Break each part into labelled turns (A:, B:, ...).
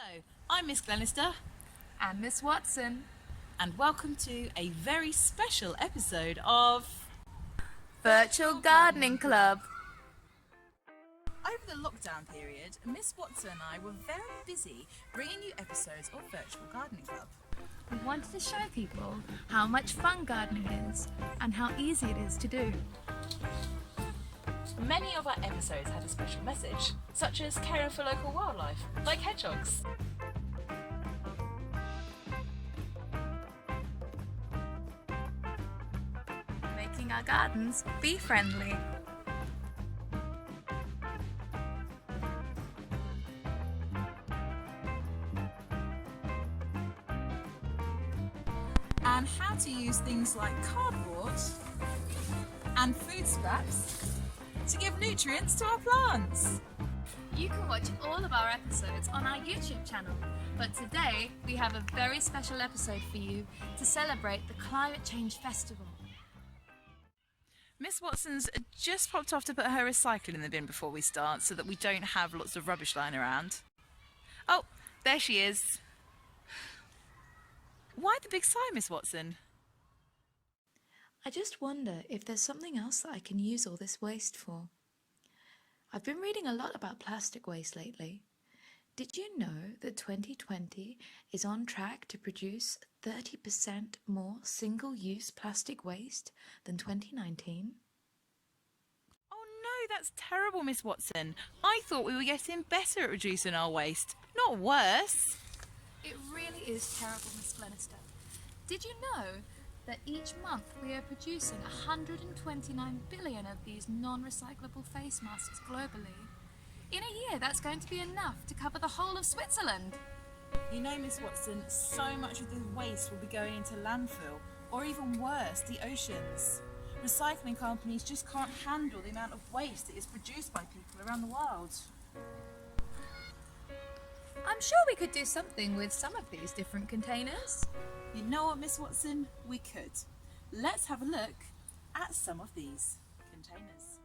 A: Hello, I'm Miss Glenister,
B: And Miss Watson.
A: and welcome to a very special episode of
B: Virtual Gardening Club.
A: Over the lockdown period, Miss Watson and I were very busy bringing you episodes of Virtual Gardening Club.
B: We wanted to show people how much fun gardening is and how easy it is to do.
A: Many of our episodes had a special message, such as caring for local wildlife, like hedgehogs.
B: Making our gardens bee friendly.
A: And how to use things like cardboard and food scraps to give nutrients to our plants.
B: You can watch all of our episodes on our YouTube channel, but today we have a very special episode for you to celebrate the Climate Change Festival.
A: Miss Watson's just popped off to put her recycling in the bin before we start so that we don't have lots of rubbish lying around. Oh, there she is. Why the big sigh, Miss Watson?
B: I just wonder if there's something else that I can use all this waste for. I've been reading a lot about plastic waste lately. Did you know that 2020 is on track to produce 30% more single-use plastic waste than 2019?
A: Oh no, that's terrible, Miss Watson. I thought we were getting better at reducing our waste, not worse.
B: It really is terrible, Miss Glenister. Did you know that each month we are producing 129 billion of these non-recyclable face masks globally? In a year, that's going to be enough to cover the whole of Switzerland.
A: You know, Miss Watson, so much of the waste will be going into landfill, or even worse, the oceans. Recycling companies just can't handle the amount of waste that is produced by people around the world.
B: I'm sure we could do something with some of these different containers.
A: You know what, Miss Watson? We could. Let's have a look at some of these containers.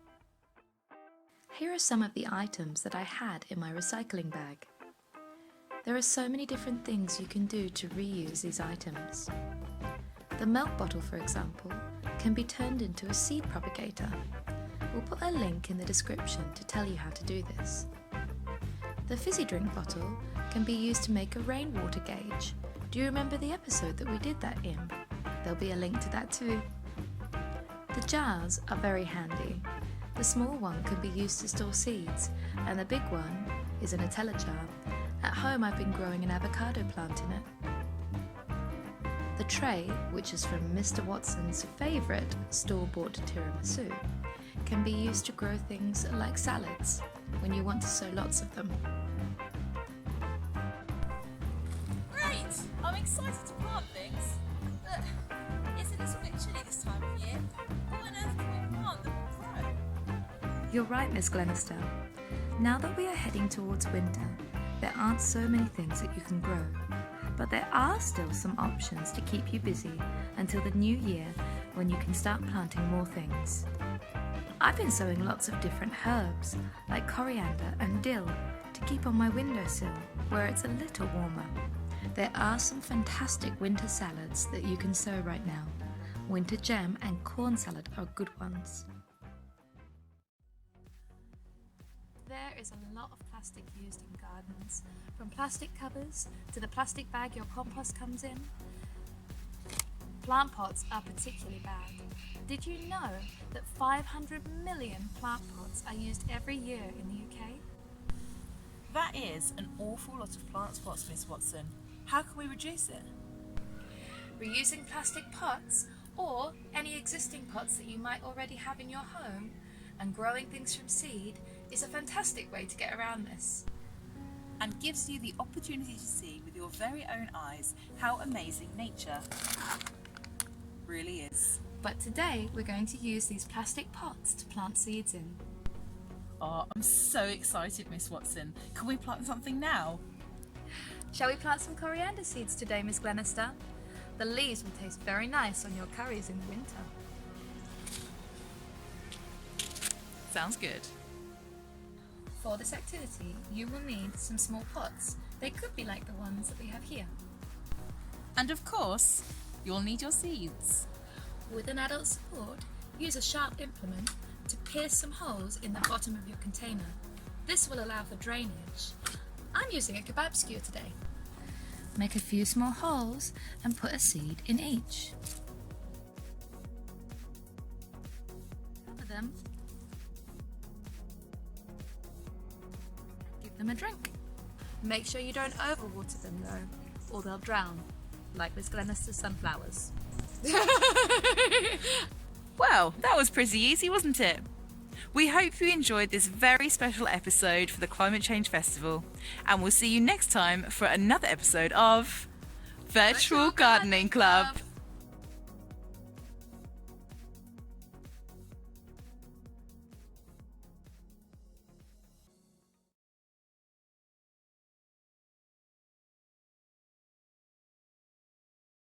B: Here are some of the items that I had in my recycling bag. There are so many different things you can do to reuse these items. The milk bottle, for example, can be turned into a seed propagator. We'll put a link in the description to tell you how to do this. The fizzy drink bottle can be used to make a rainwater gauge. Do you remember the episode that we did that in? There'll be a link to that too. The jars are very handy. The small one can be used to store seeds, and the big one is a Nutella jar. At home I've been growing an avocado plant in it. The tray, which is from Mr. Watson's favourite store-bought tiramisu, can be used to grow things like salads when you want to sow lots of them.
A: Great! I'm excited to plant things, but it's a little bit chilly this time of year. What on earth can we plant that will grow?
B: You're right, Miss Glenister. Now that we are heading towards winter, there aren't so many things that you can grow, but there are still some options to keep you busy until the new year when you can start planting more things. I've been sowing lots of different herbs, like coriander and dill, to keep on my windowsill, where it's a little warmer. There are some fantastic winter salads that you can sow right now. Winter gem and corn salad are good ones. There is a lot of plastic used in gardens, from plastic covers to the plastic bag your compost comes in. Plant pots are particularly bad. Did you know that 500 million plant pots are used every year in the UK?
A: That is an awful lot of plant pots, Miss Watson. How can we reduce it?
B: Reusing plastic pots or any existing pots that you might already have in your home and growing things from seed is a fantastic way to get around this.
A: And gives you the opportunity to see with your very own eyes how amazing nature really is.
B: But today we're going to use these plastic pots to plant seeds in.
A: Oh, I'm so excited, Miss Watson. Can we plant something now?
B: Shall we plant some coriander seeds today, Miss Glenister? The leaves will taste very nice on your curries in the winter.
A: Sounds good.
B: For this activity, you will need some small pots They could be like the ones that we have here.
A: And of course, you'll need your seeds.
B: With an adult's support, use a sharp implement to pierce some holes in the bottom of your container. This will allow for drainage. I'm using a kebab skewer today. Make a few small holes and put a seed in each. Cover them. Give them a drink. Make sure you don't overwater them though, or they'll drown, like Miss Glenister's sunflowers.
A: Well, that was pretty easy, wasn't it? We hope you enjoyed this very special episode for the Climate Change Festival, and we'll see you next time for another episode of Virtual Gardening Club.